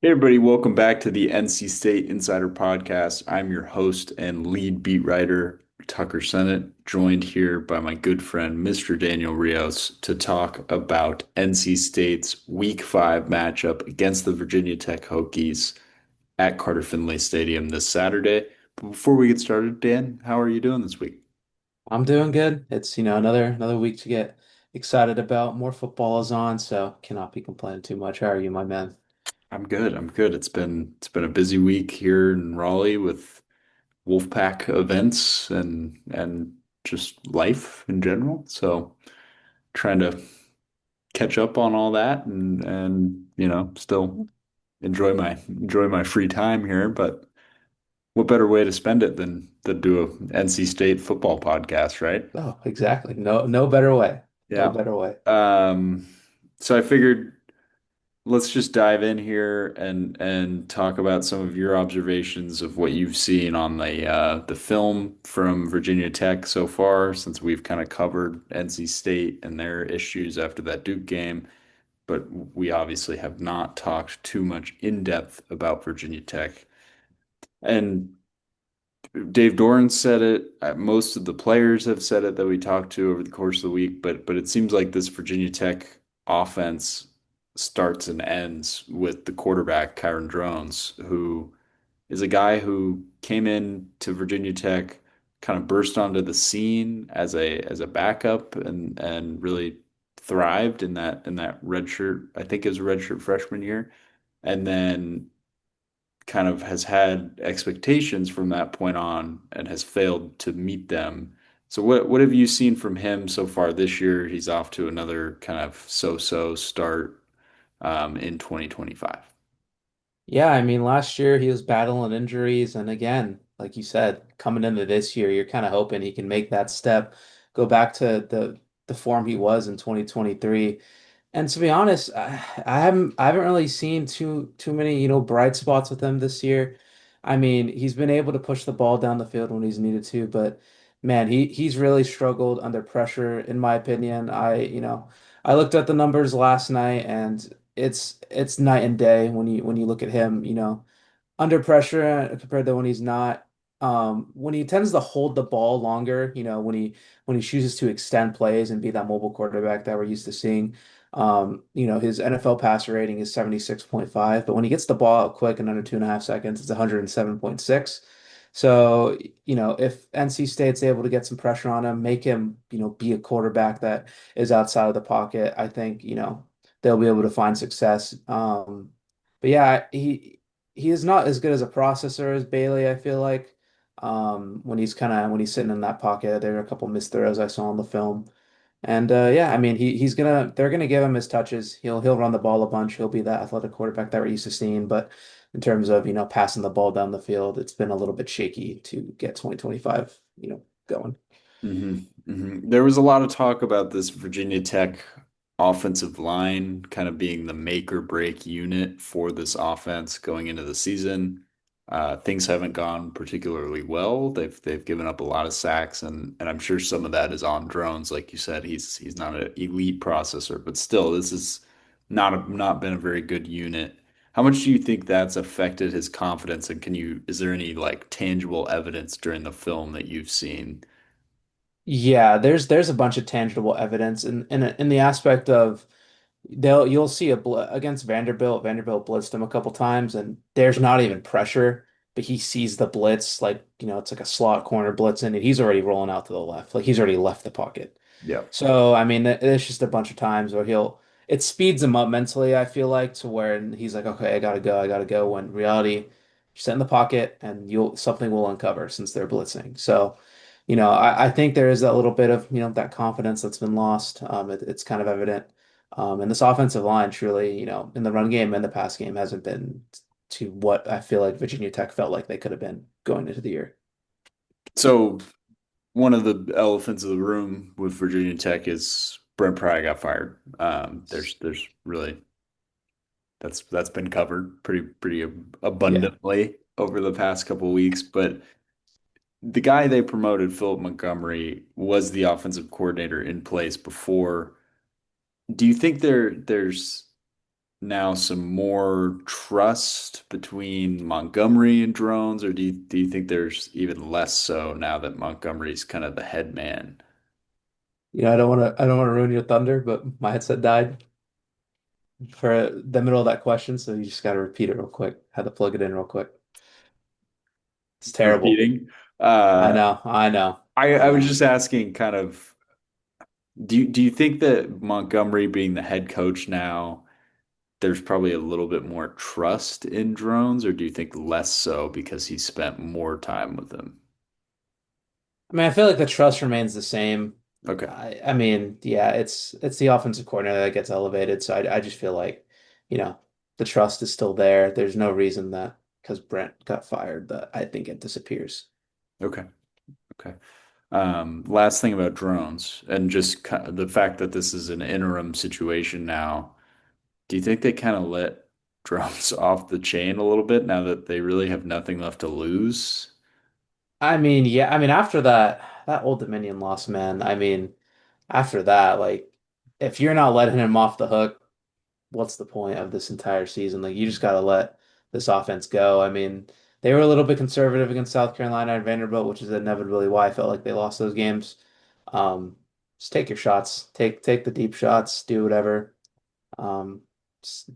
Hey everybody, welcome back to the NC State Insider Podcast. I'm your host and lead beat writer, Tucker Sennett, joined here by my good friend, Mr. Daniel Rios, to talk about NC State's Week 5 matchup against the Virginia Tech Hokies at Carter Finley Stadium this Saturday. But before we get started, Dan, how are you doing this week? I'm doing good. It's, another week to get excited about. More football is on, so cannot be complaining too much. How are you, my man? I'm good. I'm good. It's been a busy week here in Raleigh with Wolfpack events and just life in general. So trying to catch up on all that and still enjoy my free time here. But what better way to spend it than to do a NC State football podcast, right? Oh, exactly. No better way. No Yeah. better way. Um, so I figured let's just dive in here and talk about some of your observations of what you've seen on the film from Virginia Tech so far, since we've kind of covered NC State and their issues after that Duke game, but we obviously have not talked too much in depth about Virginia Tech. And Dave Doran said it. Most of the players have said it that we talked to over the course of the week, but it seems like this Virginia Tech offense starts and ends with the quarterback, Kyron Drones, who is a guy who came in to Virginia Tech, kind of burst onto the scene as a backup and really thrived in that red shirt. I think it was a red shirt freshman year, and then kind of has had expectations from that point on and has failed to meet them. So what have you seen from him so far this year? He's off to another kind of so-so start in 2025. Yeah, I mean, last year he was battling injuries, and again, like you said, coming into this year, you're kind of hoping he can make that step, go back to the form he was in 2023. And to be honest, I haven't really seen too many, bright spots with him this year. I mean, he's been able to push the ball down the field when he's needed to, but man, he's really struggled under pressure, in my opinion. I looked at the numbers last night and it's night and day when you look at him, under pressure compared to when he's not. When he tends to hold the ball longer, when he chooses to extend plays and be that mobile quarterback that we're used to seeing. His NFL passer rating is 76.5, but when he gets the ball out quick in under 2.5 seconds, it's 107.6. So, if NC State's able to get some pressure on him, make him, be a quarterback that is outside of the pocket, I think, they'll be able to find success. But yeah, he is not as good as a processor as Bailey, I feel like. When he's sitting in that pocket, there are a couple missed throws I saw on the film. And yeah, I mean they're gonna give him his touches. He'll run the ball a bunch. He'll be that athletic quarterback that we're used to seeing. But in terms of, passing the ball down the field, it's been a little bit shaky to get 2025, going. There was a lot of talk about this Virginia Tech offensive line kind of being the make or break unit for this offense going into the season. Things haven't gone particularly well. They've given up a lot of sacks, and I'm sure some of that is on Drones. Like you said, he's not an elite processor, but still, this is not been a very good unit. How much do you think that's affected his confidence? And is there any like tangible evidence during the film that you've seen? Yeah, there's a bunch of tangible evidence in the aspect of you'll see against Vanderbilt. Vanderbilt blitzed him a couple times, and there's not even pressure, but he sees the blitz like it's like a slot corner blitzing, and he's already rolling out to the left, like he's already left the pocket. Yeah. So I mean, there's just a bunch of times where it speeds him up mentally. I feel like to where he's like, okay, I gotta go. When in reality, you sit in the pocket, and you'll something will uncover since they're blitzing. So. I think there is that little bit of, that confidence that's been lost. It's kind of evident. And this offensive line truly, in the run game and the pass game hasn't been to what I feel like Virginia Tech felt like they could have been going into the year. So one of the elephants of the room with Virginia Tech is Brent Pry got fired. There's really that's been covered pretty Yeah. abundantly over the past couple of weeks. But the guy they promoted, Philip Montgomery, was the offensive coordinator in place before. Do you think there's now some more trust between Montgomery and Drones, or do you think there's even less so now that Montgomery's kind of the head man? I don't want to ruin your thunder, but my headset died for the middle of that question, so you just got to repeat it real quick. Had to plug it in real quick. It's terrible. Repeating. Uh, I know, I I was know. just asking kind of do you think that Montgomery being the head coach now, there's probably a little bit more trust in Drones, or do you think less so because he spent more time with them? I mean, I feel like the trust remains the same. Okay. I mean, yeah, it's the offensive coordinator that gets elevated, so I just feel like, the trust is still there. There's no reason that because Brent got fired that I think it disappears. Okay. Okay. Last thing about drones and just the fact that this is an interim situation now. Do you think they kind of let drones off the chain a little bit now that they really have nothing left to lose? I mean, yeah, I mean after that Old Dominion loss, man, I mean after that, like if you're not letting him off the hook, what's the point of this entire season? Like you just gotta let this offense go. I mean, they were a little bit conservative against South Carolina and Vanderbilt, which is inevitably why I felt like they lost those games. Um, just take your shots, take the deep shots, do whatever. I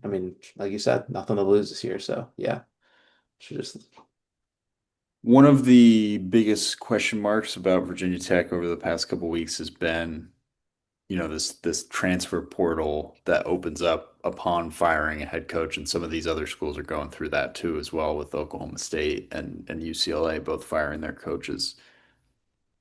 mean, like you said, nothing to lose this year, so yeah, should just One of the biggest question marks about Virginia Tech over the past couple weeks has been, this transfer portal that opens up upon firing a head coach, and some of these other schools are going through that too as well, with Oklahoma State and UCLA both firing their coaches.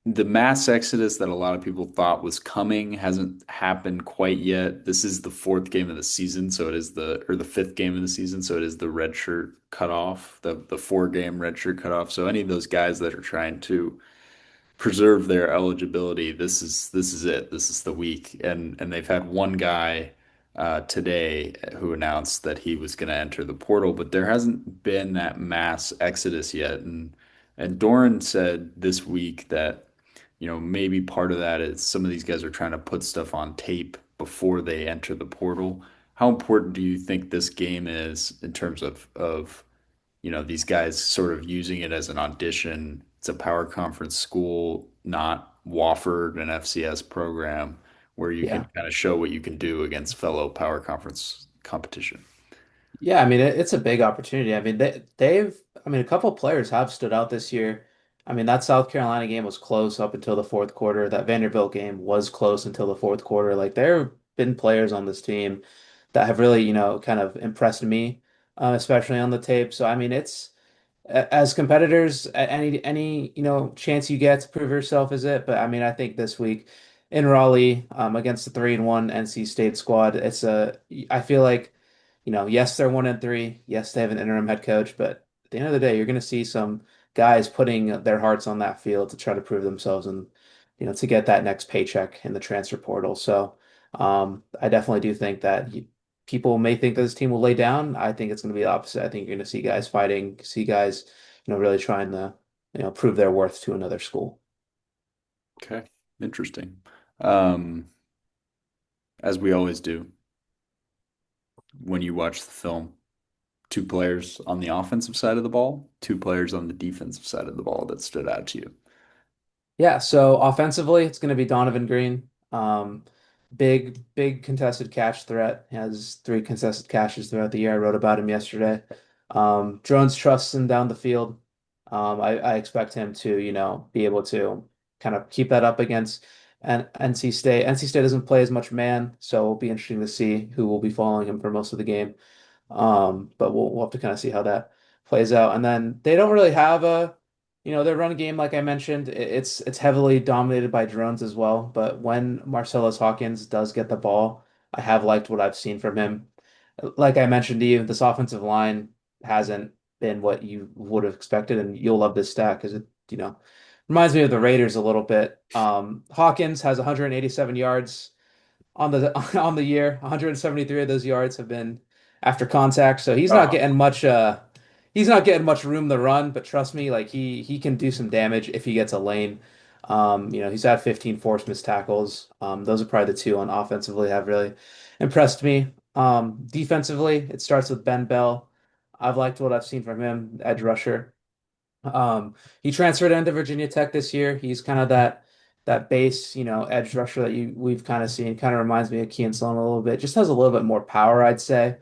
The mass exodus that a lot of people thought was coming hasn't happened quite yet. This is the fourth game of the season, so it is the fifth game of the season, so it is the red shirt cutoff, the 4 game red shirt cutoff. So any of those guys that are trying to preserve their eligibility, this is it. This is the week, and they've had one guy today who announced that he was going to enter the portal, but there hasn't been that mass exodus yet. And Doran said this week that maybe part of that is some of these guys are trying to put stuff on tape before they enter the portal. How important do you think this game is in terms of these guys sort of using it as an audition? It's a power conference school, not Wofford, an FCS program where you can yeah. kind of show what you can do against fellow power conference competition. Yeah, I mean it's a big opportunity. I mean I mean a couple players have stood out this year. I mean that South Carolina game was close up until the fourth quarter. That Vanderbilt game was close until the fourth quarter. Like there have been players on this team that have really, kind of impressed me, especially on the tape. So I mean it's as competitors, any chance you get to prove yourself is it. But I mean I think this week in Raleigh, against the 3-1 NC State squad, I feel like yes, they're 1-3. Yes, they have an interim head coach, but at the end of the day, you're going to see some guys putting their hearts on that field to try to prove themselves and, to get that next paycheck in the transfer portal. So, I definitely do think that people may think that this team will lay down. I think it's going to be the opposite. I think you're going to see guys fighting, see guys, really trying to, prove their worth to another school. Okay, interesting. Um, as we always do when you watch the film, two players on the offensive side of the ball, two players on the defensive side of the ball that stood out to you. Yeah, so offensively, it's going to be Donovan Green. Big contested catch threat. He has 3 contested catches throughout the year. I wrote about him yesterday. Drones trusts him down the field. I expect him to, be able to kind of keep that up against NC State. NC State doesn't play as much man, so it'll be interesting to see who will be following him for most of the game. But we'll have to kind of see how that plays out. And then they don't really have their run game, like I mentioned, it's heavily dominated by drones as well. But when Marcellus Hawkins does get the ball, I have liked what I've seen from him. Like I mentioned to you, this offensive line hasn't been what you would have expected, and you'll love this stat because it reminds me of the Raiders a little bit. Hawkins has 187 yards on the on the year. 173 of those yards have been after contact, so Oh, he's not getting much room to run, but trust me, like he can do some damage if he gets a lane. He's had 15 forced missed tackles. Those are probably the two on offensively have really impressed me. Defensively, it starts with Ben Bell. I've liked what I've seen from him, edge rusher. He transferred into Virginia Tech this year. He's kind of that base, edge rusher that we've kind of seen. Kind of reminds me of Kean Sloan a little bit. Just has a little bit more power, I'd say.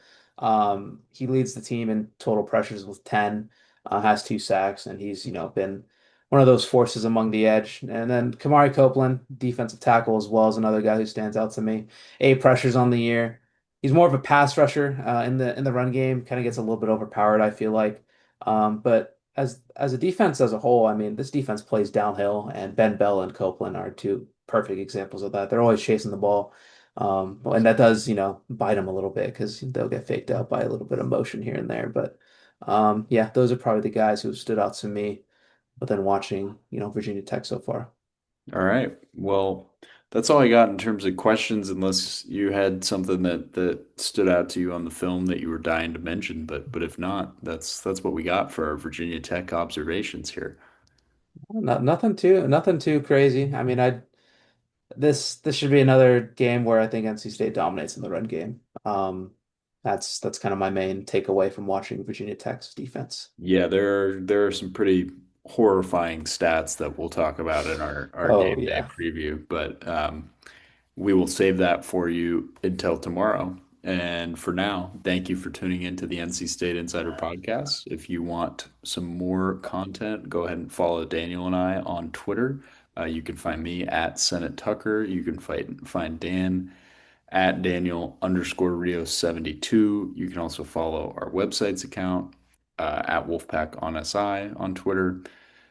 He leads the team in total pressures with 10, has 2 sacks, and he's, been one of those forces among the edge. And then Kamari Copeland, defensive tackle as well, is another guy who stands out to me. 8 pressures on the year. He's more of a pass rusher in the run game. Kind of gets a little bit overpowered, I feel like. But as a defense as a whole, I mean, this defense plays downhill, and Ben Bell and Copeland are two perfect examples of that. They're always chasing the ball, and that does, bite them a little bit because they'll get faked out by a little bit of motion here and there. But yeah, those are probably the guys who have stood out to me within watching, Virginia Tech so far. All right. Well, that's all I got in terms of questions, unless you had something that stood out to you on the film that you were dying to mention. But if not, that's what we got for our Virginia Tech observations here. Nothing too crazy. I mean, I this should be another game where I think NC State dominates in the run game. That's kind of my main takeaway from watching Virginia Tech's defense. Yeah, there are some pretty horrifying stats that we'll talk about in our Oh game day yeah. preview, but we will save that for you until tomorrow. And for now, thank you for tuning into the NC State Insider Podcast. If you want some more content, go ahead and follow Daniel and I on Twitter. You can find me at Senate Tucker. You can find Dan at Daniel underscore Rio 72. You can also follow our website's account at Wolfpack on SI on Twitter.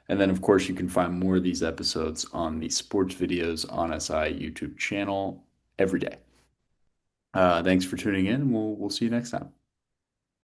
And then, of course, you can find more of these episodes on the Sports Videos on SI YouTube channel every day. Thanks for tuning in, and we'll see you next time.